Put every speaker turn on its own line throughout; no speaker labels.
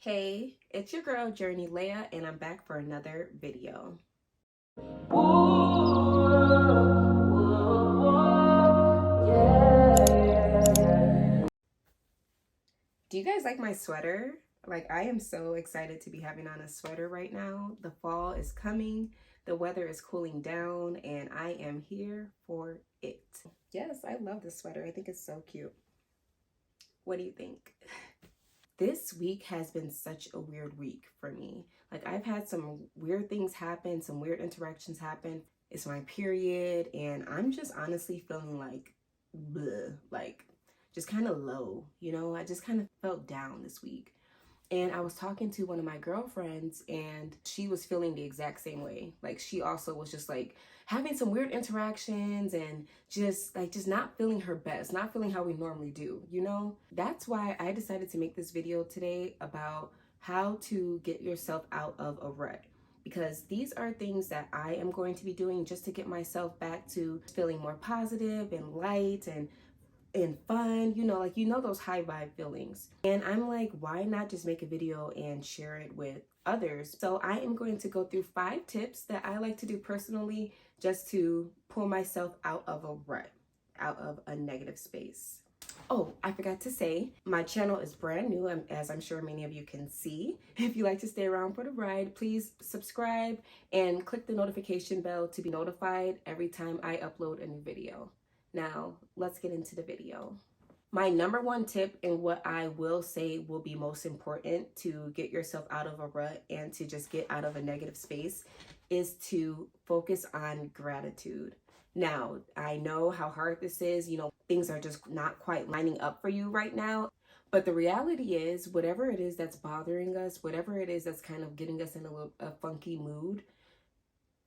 Hey, it's your girl Journey Leia, and I'm back for another video. Do you guys like my sweater? Like, I am so excited to be having on a sweater right now. The fall is coming, the weather is cooling down, and I am here for it. Yes, I love this sweater. I think it's so cute. What do you think? This week has been such a weird week for me. Like, I've had some weird things happen, some weird interactions happen. It's my period, and I'm just honestly feeling like bleh, like just kind of low, you know? I just kind of felt down this week. And I was talking to one of my girlfriends, and she was feeling the exact same way. Like, she also was just like having some weird interactions and just not feeling her best, not feeling how we normally do, you know? That's why I decided to make this video today about how to get yourself out of a rut. Because these are things that I am going to be doing just to get myself back to feeling more positive and light and fun, those high vibe feelings. And I'm like, why not just make a video and share it with others? So I am going to go through 5 tips that I like to do personally just to pull myself out of a rut, out of a negative space. Oh, I forgot to say, my channel is brand new, as I'm sure many of you can see. If you like to stay around for the ride, please subscribe and click the notification bell to be notified every time I upload a new video. Now, let's get into the video. My number 1 tip, and what I will say will be most important to get yourself out of a rut and to just get out of a negative space, is to focus on gratitude. Now, I know how hard this is. Things are just not quite lining up for you right now. But the reality is, whatever it is that's bothering us, whatever it is that's kind of getting us in a funky mood,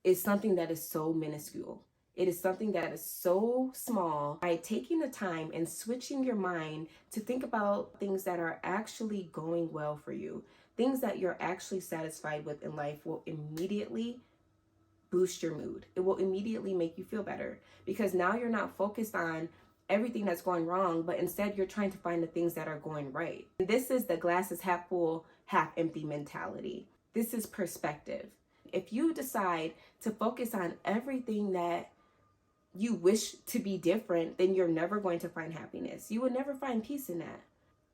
is something that is so minuscule. It is something that is so small. By taking the time and switching your mind to think about things that are actually going well for you, things that you're actually satisfied with in life, will immediately boost your mood. It will immediately make you feel better, because now you're not focused on everything that's going wrong, but instead you're trying to find the things that are going right. And this is the glass is half full, half empty mentality. This is perspective. If you decide to focus on everything that you wish to be different, then you're never going to find happiness. You will never find peace in that.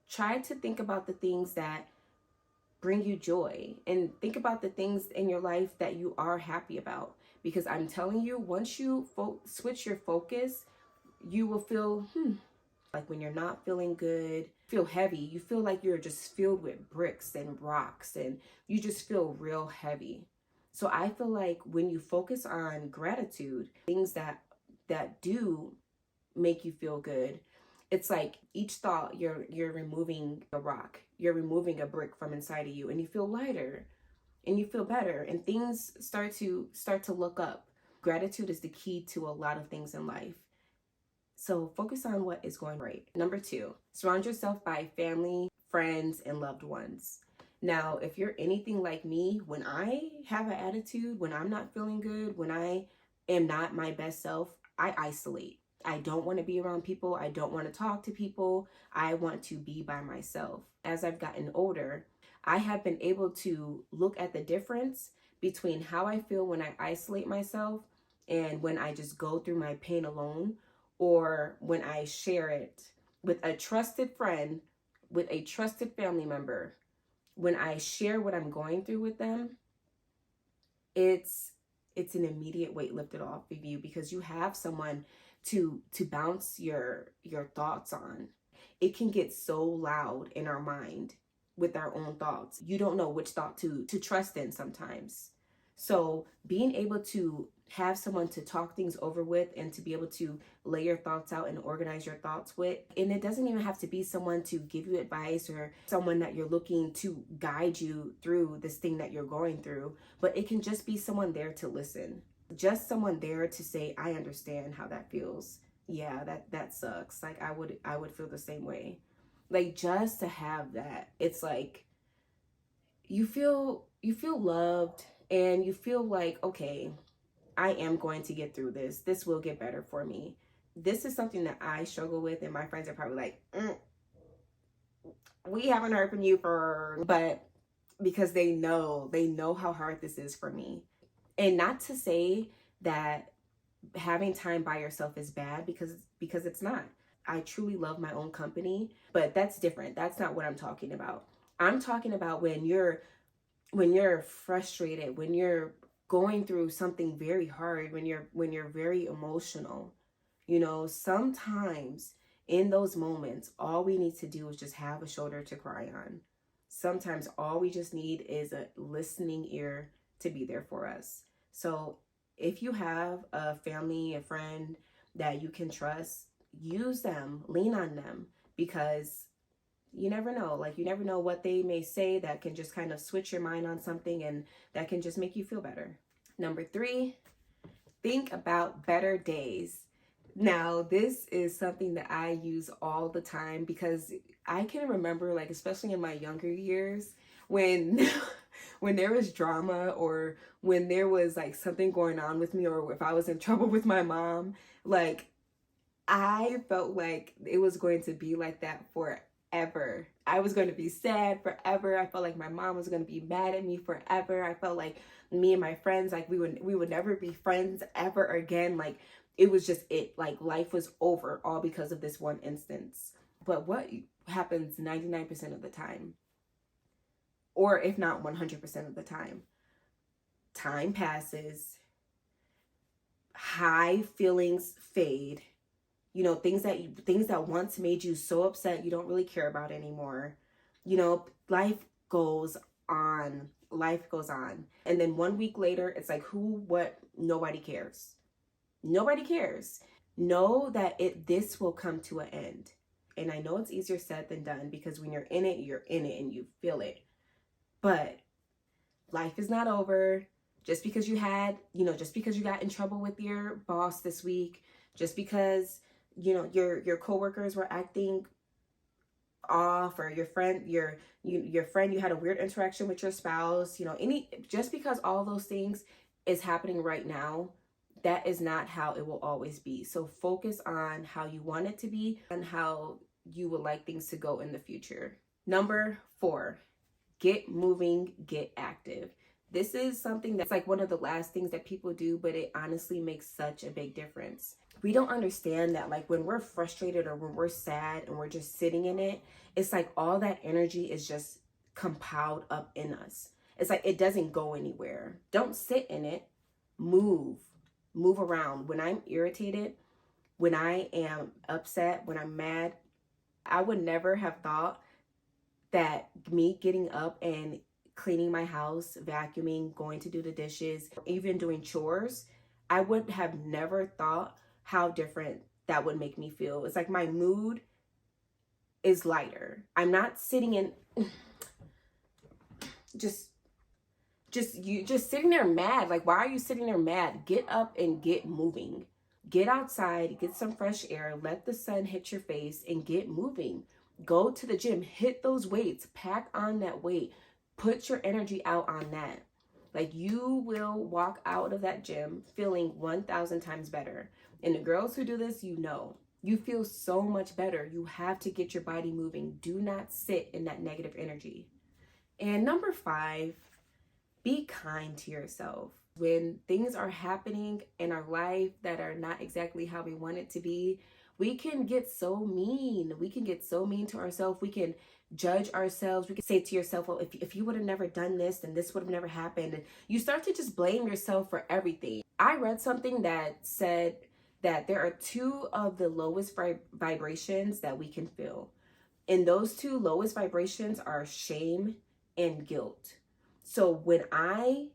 Try to think about the things that bring you joy, and think about the things in your life that you are happy about. Because I'm telling you, once you switch your focus, you will feel, like when you're not feeling good, feel heavy. You feel like you're just filled with bricks and rocks, and you just feel real heavy. So I feel like when you focus on gratitude, things that do make you feel good, it's like each thought you're removing a rock, you're removing a brick from inside of you, and you feel lighter and you feel better, and things start to look up. Gratitude is the key to a lot of things in life. So focus on what is going right. Number 2, surround yourself by family, friends, and loved ones. Now, if you're anything like me, when I have an attitude, when I'm not feeling good, when I am not my best self, I isolate. I don't want to be around people. I don't want to talk to people. I want to be by myself. As I've gotten older, I have been able to look at the difference between how I feel when I isolate myself and when I just go through my pain alone, or when I share it with a trusted friend, with a trusted family member. When I share what I'm going through with them, it's an immediate weight lifted off of you, because you have someone to bounce your thoughts on. It can get so loud in our mind with our own thoughts. You don't know which thought to trust in sometimes. So being able to have someone to talk things over with, and to be able to lay your thoughts out and organize your thoughts with. And it doesn't even have to be someone to give you advice, or someone that you're looking to guide you through this thing that you're going through, but it can just be someone there to listen. Just someone there to say, I understand how that feels. Yeah, that sucks. Like, I would feel the same way. Like, just to have that, it's like you feel loved, and you feel like, okay, I am going to get through this. This will get better for me. This is something that I struggle with, and my friends are probably like, we haven't heard from you but because they know how hard this is for me. And not to say that having time by yourself is bad, because it's not. I truly love my own company, but that's different. That's not what I'm talking about. I'm talking about when you're frustrated, when you're going through something very hard, when you're very emotional. Sometimes in those moments, all we need to do is just have a shoulder to cry on. Sometimes all we just need is a listening ear to be there for us. So if you have a family, a friend that you can trust, use them, lean on them, because you never know. Like, you never know what they may say that can just kind of switch your mind on something, and that can just make you feel better. Number 3, think about better days. Now, this is something that I use all the time, because I can remember, like, especially in my younger years, when when there was drama, or when there was like something going on with me, or if I was in trouble with my mom, like, I felt like it was going to be like that forever. I was going to be sad forever. I felt like my mom was going to be mad at me forever. I felt like me and my friends, like, we would never be friends ever again. Like, it was just it. Like, life was over, all because of this one instance. But what happens 99% of the time, or if not 100% of the time? Time passes, high feelings fade. Things that once made you so upset you don't really care about anymore. Life goes on. Life goes on. And then 1 week later, it's like, who, what, nobody cares. Nobody cares. Know that this will come to an end. And I know it's easier said than done, because when you're in it and you feel it. But life is not over. Just because you got in trouble with your boss this week, just because your coworkers were acting off, or your friend you had a weird interaction with your spouse, just because all those things is happening right now, that is not how it will always be. So focus on how you want it to be and how you would like things to go in the future. Number 4, get moving, get active. This is something that's like one of the last things that people do, but it honestly makes such a big difference. We don't understand that, like, when we're frustrated or when we're sad and we're just sitting in it, it's like all that energy is just compiled up in us. It's like it doesn't go anywhere. Don't sit in it. Move around. When I'm irritated, when I am upset, when I'm mad, I would never have thought that me getting up and cleaning my house, vacuuming, going to do the dishes, even doing chores, I would have never thought how different that would make me feel. It's like my mood is lighter. I'm not sitting in just sitting there mad. Like, why are you sitting there mad? Get up and get moving. Get outside, get some fresh air, let the sun hit your face, and get moving. Go to the gym, hit those weights, pack on that weight. Put your energy out on that. Like, you will walk out of that gym feeling 1,000 times better. And the girls who do this, you feel so much better. You have to get your body moving. Do not sit in that negative energy. And number 5, be kind to yourself. When things are happening in our life that are not exactly how we want it to be, we can get so mean. We can get so mean to ourselves. We can judge ourselves. We can say to yourself, well, if you would have never done this, then this would have never happened. And you start to just blame yourself for everything. I read something that said that there are 2 of the lowest vibrations that we can feel. And those 2 lowest vibrations are shame and guilt. So when I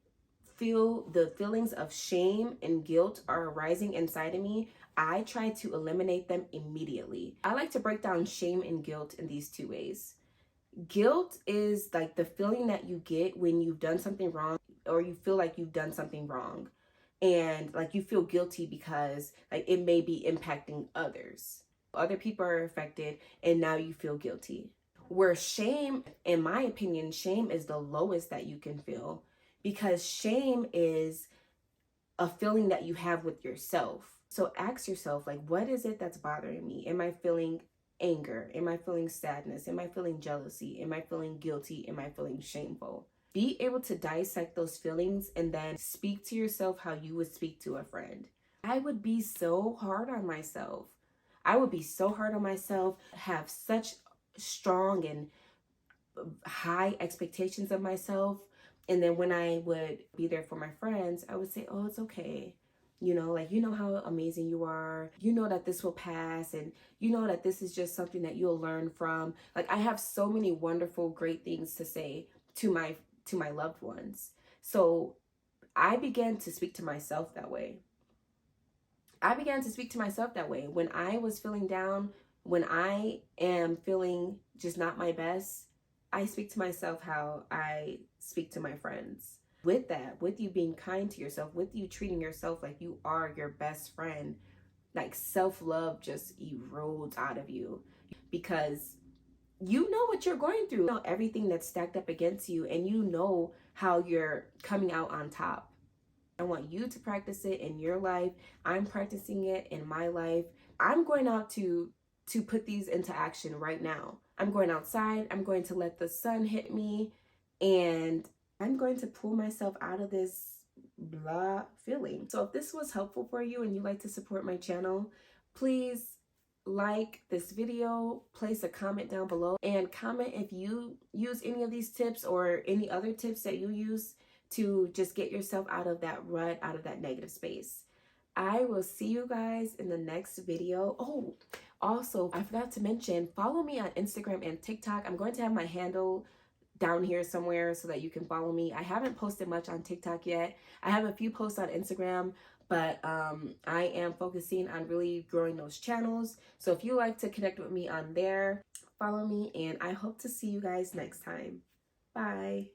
feel the feelings of shame and guilt are arising inside of me, I try to eliminate them immediately. I like to break down shame and guilt in these 2 ways. Guilt is like the feeling that you get when you've done something wrong, or you feel like you've done something wrong. And like, you feel guilty because like it may be impacting others. Other people are affected, and now you feel guilty. Where shame, in my opinion, shame is the lowest that you can feel, because shame is a feeling that you have with yourself. So ask yourself, like, what is it that's bothering me? Am I feeling anger? Am I feeling sadness? Am I feeling jealousy? Am I feeling guilty? Am I feeling shameful? Be able to dissect those feelings and then speak to yourself how you would speak to a friend. I would be so hard on myself. I would be so hard on myself, have such strong and high expectations of myself. And then when I would be there for my friends, I would say, oh, it's okay. You know, like, you know how amazing you are. You know that this will pass. And you know that this is just something that you'll learn from. Like, I have so many wonderful, great things to say to my loved ones. So I began to speak to myself that way. When I was feeling down, when I am feeling just not my best, I speak to myself how I speak to my friends. With that, with you being kind to yourself, with you treating yourself like you are your best friend, like self-love just erodes out of you because you know what you're going through, you know everything that's stacked up against you, and you know how you're coming out on top. I want you to practice it in your life. I'm practicing it in my life. I'm going out to put these into action right now. I'm going outside. I'm going to let the sun hit me, and I'm going to pull myself out of this blah feeling. So if this was helpful for you and you like to support my channel, please like this video, place a comment down below, and comment if you use any of these tips or any other tips that you use to just get yourself out of that rut, out of that negative space. I will see you guys in the next video. Oh, also, I forgot to mention, follow me on Instagram and TikTok. I'm going to have my handle down here somewhere so that you can follow me. I haven't posted much on TikTok yet. I have a few posts on Instagram, but I am focusing on really growing those channels. So if you like to connect with me on there, follow me, and I hope to see you guys next time. Bye.